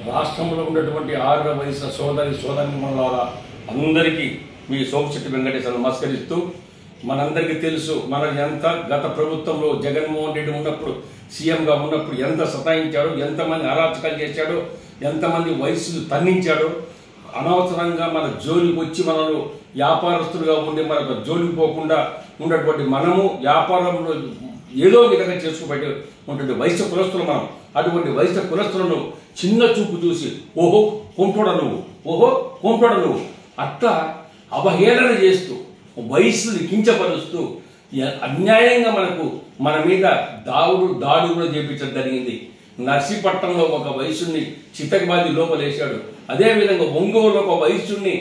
రాష్ట్రంలో ఉన్నటువంటి 6వ వయసు సోదరిమణులారా అందరికీ మీ సోమశెట్టి వెంకటేశ్వర నమస్కరిస్తూ, మనందరికీ తెలుసు మన ఎంత గత ప్రభుత్వంలో జగన్మోహన్ రెడ్డి ఉన్నప్పుడు సీఎంగా ఉన్నప్పుడు ఎంత సతాయించాడో, ఎంతమంది అరాచకాలు చేశాడో, ఎంతమంది వయసులు తన్నించాడో. అనవసరంగా మన జోలికి వచ్చి మనలో వ్యాపారస్తులుగా ఉండి మనకు జోలికి పోకుండా ఉన్నటువంటి మనము వ్యాపారంలో ఏదో విధంగా చేసుకోబట్టి ఉన్నటువంటి వైశ్య కులస్తులు మనం. అటువంటి వైశ్య కులస్తులను చిన్న చూపు చూసి ఓహో కొంటోడ నువ్వు అట్లా అవహేళన చేస్తూ వయసుని కించపరుస్తూ అన్యాయంగా మన మీద దాడులు కూడా చేపించడం జరిగింది. నర్సీపట్నంలో ఒక వయసుని చితకబాది లోపలేశాడు. అదేవిధంగా ఒంగోలులో ఒక వయసుని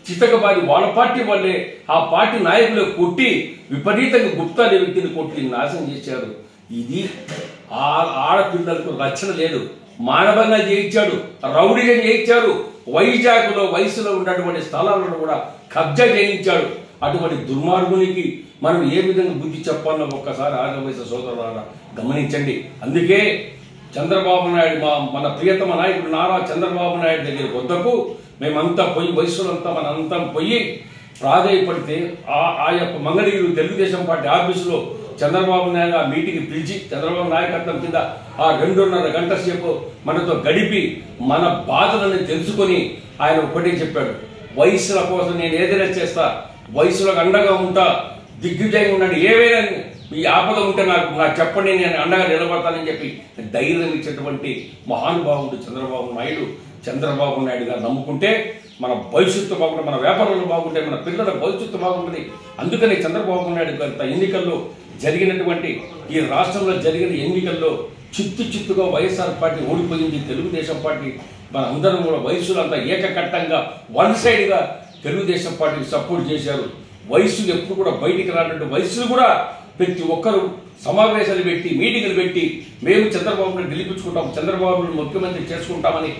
చితకబాది వాళ్ళ పార్టీ వాళ్ళే ఆ పార్టీ నాయకులు కొట్టి విపరీతంగా గుప్తా అనే వ్యక్తిని కొట్టి నాశనం చేశారు. ఇది ఆడపిల్లలకు రక్షణ లేదు. మానవంగా చేయించాడు, రౌడీగా చేయించాడు. వైజాగ్లో వయసులో ఉన్నటువంటి స్థలాలను కూడా కబ్జా చేయించాడు. అటువంటి దుర్మార్గునికి మనం ఏ విధంగా బుద్ధి చెప్పాలో ఒక్కసారి 6వ వయసు సోదరులారా గమనించండి. అందుకే చంద్రబాబు నాయుడు మన ప్రియతమ నాయకుడు నారా చంద్రబాబు నాయుడు దగ్గర వద్దకు మేమంతా పోయి వయసులంతా మనంతా పోయి ప్రాధాయపడితే ఆ యొక్క మంగళగిరి తెలుగుదేశం పార్టీ ఆఫీసులో చంద్రబాబు నాయుడు ఆ మీటింగ్ పిలిచి చంద్రబాబు నాయకత్వం కింద ఆ 2.5 గంటల సేపు మనతో గడిపి మన బాధలను తెలుసుకొని ఆయన ఒకటే చెప్పాడు, వయసుల కోసం నేను ఏదైనా చేస్తా, వయసులకు అండగా ఉంటా, దిగ్విజయంగా ఉన్నాడు, ఏవైనా మీ ఆపద ఉంటే నాకు చెప్పండి, నేను అండగా నిలబడతానని చెప్పి ధైర్యం ఇచ్చేటువంటి మహానుభావుడు చంద్రబాబు నాయుడు గారు నమ్ముకుంటే మన భవిష్యత్తు బాగుంటుంది, మన వ్యాపారాలు బాగుంటాయి, మన పిల్లల భవిష్యత్తు బాగుంటుంది. అందుకని చంద్రబాబు నాయుడు గారి ఎన్నికల్లో జరిగినటువంటి ఈ రాష్ట్రంలో జరిగిన ఎన్నికల్లో చిత్తుగా వైఎస్ఆర్ పార్టీ ఓడిపోయింది. తెలుగుదేశం పార్టీ మన అందరం కూడా వయసులు అంతా ఏకకట్టంగా వన్ సైడ్గా తెలుగుదేశం పార్టీకి సపోర్ట్ చేశారు. వయసులు ఎప్పుడు కూడా బయటికి రానట్టు వయసులు కూడా ప్రతి ఒక్కరు సమావేశాలు పెట్టి మీటింగులు పెట్టి మేము చంద్రబాబును గెలిపించుకుంటాం, చంద్రబాబును ముఖ్యమంత్రి చేసుకుంటామని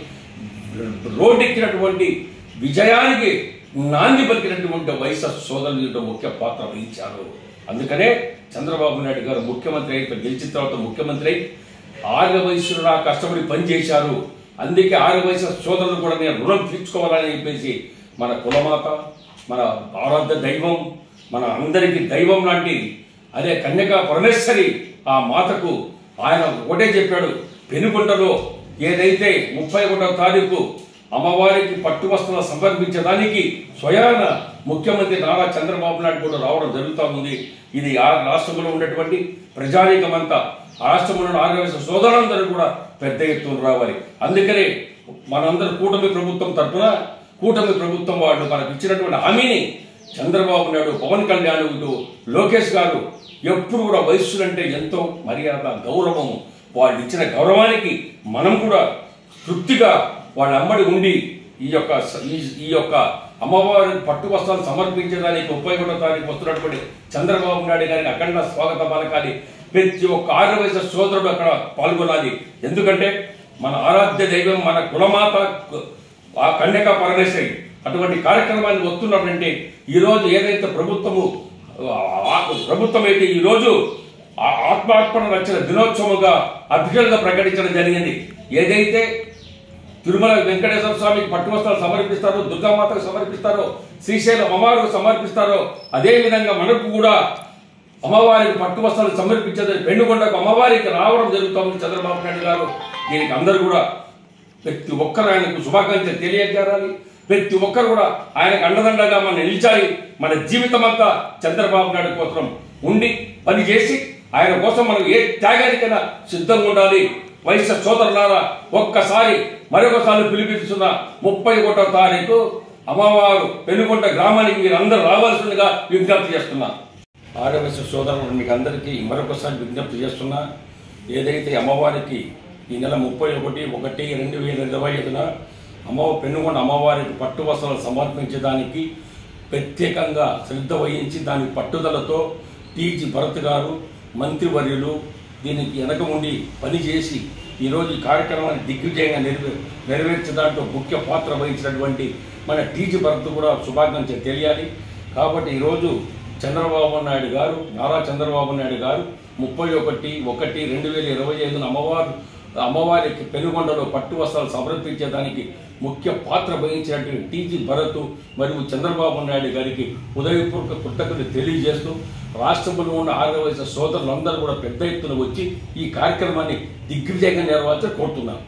రోడ్డెక్కినటువంటి విజయానికి నాంది పలికినటువంటి వైఎస్ఆర్ సోదరులు ముఖ్య పాత్ర వహించారు. అందుకనే చంద్రబాబు నాయుడు గారు ముఖ్యమంత్రి అయిపోయి గెలిచిన తర్వాత ముఖ్యమంత్రి అయి 6వ వయసులో కష్టపడి పనిచేశారు. అందుకే 6వ వయసు సోదరులు కూడా నేను రుణం తీర్చుకోవాలని చెప్పేసి మన కులమాత, మన ఆరాధ్య దైవం, మన అందరికీ దైవం లాంటి అదే కన్యకా పరమేశ్వరి ఆ మాతకు ఆయన ఒకటే చెప్పాడు, పెనుగొండలో ఏదైతే 31వ తారీఖు అమ్మవారికి పట్టు వస్త్రాలు సమర్పించడానికి స్వయాన ముఖ్యమంత్రి నారా చంద్రబాబు నాయుడు కూడా రావడం జరుగుతూ ఉంది. ఇది ఆ రాష్ట్రంలో ఉన్నటువంటి ప్రజానీకమంతా, రాష్ట్రంలో 6వ వయసు సోదరులందరూ కూడా పెద్ద ఎత్తున రావాలి. అందుకనే మనందరూ కూటమి ప్రభుత్వం తరఫున కూటమి ప్రభుత్వం వాళ్ళు మనకు ఇచ్చినటువంటి హామీని చంద్రబాబు నాయుడు, పవన్ కళ్యాణ్, ఇటు లోకేష్ గారు ఎప్పుడు కూడా వయస్సులంటే ఎంతో మర్యాద, గౌరవము. వాళ్ళు ఇచ్చిన గౌరవానికి మనం కూడా తృప్తిగా వాళ్ళ అమ్మడి ఉండి ఈ యొక్క అమ్మవారి పట్టు వస్త్రాలు సమర్పించడానికి 31వ తారీఖు వస్తున్నటువంటి చంద్రబాబు నాయుడు గారికి అఖండ స్వాగత పలకాలి. ప్రతి ఒక్క 6వ వయసు సోదరుడు అక్కడ పాల్గొనాలి. ఎందుకంటే మన ఆరాధ్య దైవం, మన కులమాత ఆ కన్యకా పరమేశ్వరి అటువంటి కార్యక్రమాన్ని వస్తున్నటువంటి ఈరోజు ఏదైతే ప్రభుత్వం అయితే ఈరోజు ఆత్మార్పణ రక్షణ దినోత్సవంగా అఫీషియల్గా ప్రకటించడం జరిగింది. ఏదైతే తిరుమల వెంకటేశ్వర స్వామికి పట్టు వస్త్రాలు సమర్పిస్తారో, దుర్గామాతకు సమర్పిస్తారో, శ్రీశైలం అమ్మవారికి సమర్పిస్తారో, అదేవిధంగా మనకు కూడా అమ్మవారికి పట్టు వస్త్రాలు సమర్పించేదని పెనుగొండకు అమ్మవారికి రావడం జరుగుతుంది చంద్రబాబు నాయుడు గారు. దీనికి అందరూ కూడా ప్రతి ఒక్కరు ఆయనకు శుభాకాంక్షలు తెలియజేయాలి. ప్రతి ఒక్కరు కూడా ఆయనకు అండదండగా మనం నిలిచాలి. మన జీవితం అంతా చంద్రబాబు నాయుడు కోసం ఉండి పనిచేసి ఆయన కోసం మనం ఏ త్యాగానికైనా సిద్ధంగా ఉండాలి. వైశ్య సోదరులారా ఒక్కసారి మరొకసారి పిలిపిస్తున్న 31వ తారీఖు అమ్మవారు పెనుగొండ గ్రామానికి మీరు అందరూ రావాల్సిందిగా విజ్ఞప్తి చేస్తున్నా. 6వ వయసు సోదరులు మీకు అందరికీ మరొకసారి విజ్ఞప్తి చేస్తున్నా. ఏదైతే అమ్మవారికి ఈ నెల 31/1/2025 పెనుగొండ అమ్మవారికి పట్టు వస్త్రాలు సమర్పించడానికి ప్రత్యేకంగా శ్రద్ధ వహించి దాని పట్టుదలతో టీజీ భరత్ గారు మంత్రివర్యులు దీనికి వెనక ఉండి పనిచేసి ఈరోజు ఈ కార్యక్రమాన్ని దిగ్విజయంగా నెరవేర్చడానికి ముఖ్య పాత్ర వహించినటువంటి మన టీజీ భరత్ కూడా శుభాకాంక్షలు తెలియాలి. కాబట్టి ఈరోజు నారా చంద్రబాబు నాయుడు గారు 31/1/2025 అమ్మవారు అమ్మవారికి పెనుగొండలో పట్టు వస్త్రాలు సమర్పించేదానికి ముఖ్య పాత్ర వహించినటువంటి టీజీ భరత్ మరియు చంద్రబాబు నాయుడు గారికి హృదయపూర్వక కృతజ్ఞతలు తెలియజేస్తూ రాష్ట్రంలో ఉన్న ఆదివాసీ సోదరులందరూ కూడా పెద్ద ఎత్తున వచ్చి ఈ కార్యక్రమాన్ని దిగ్విజయంగా నిర్వహించాలని కోరుతున్నాను.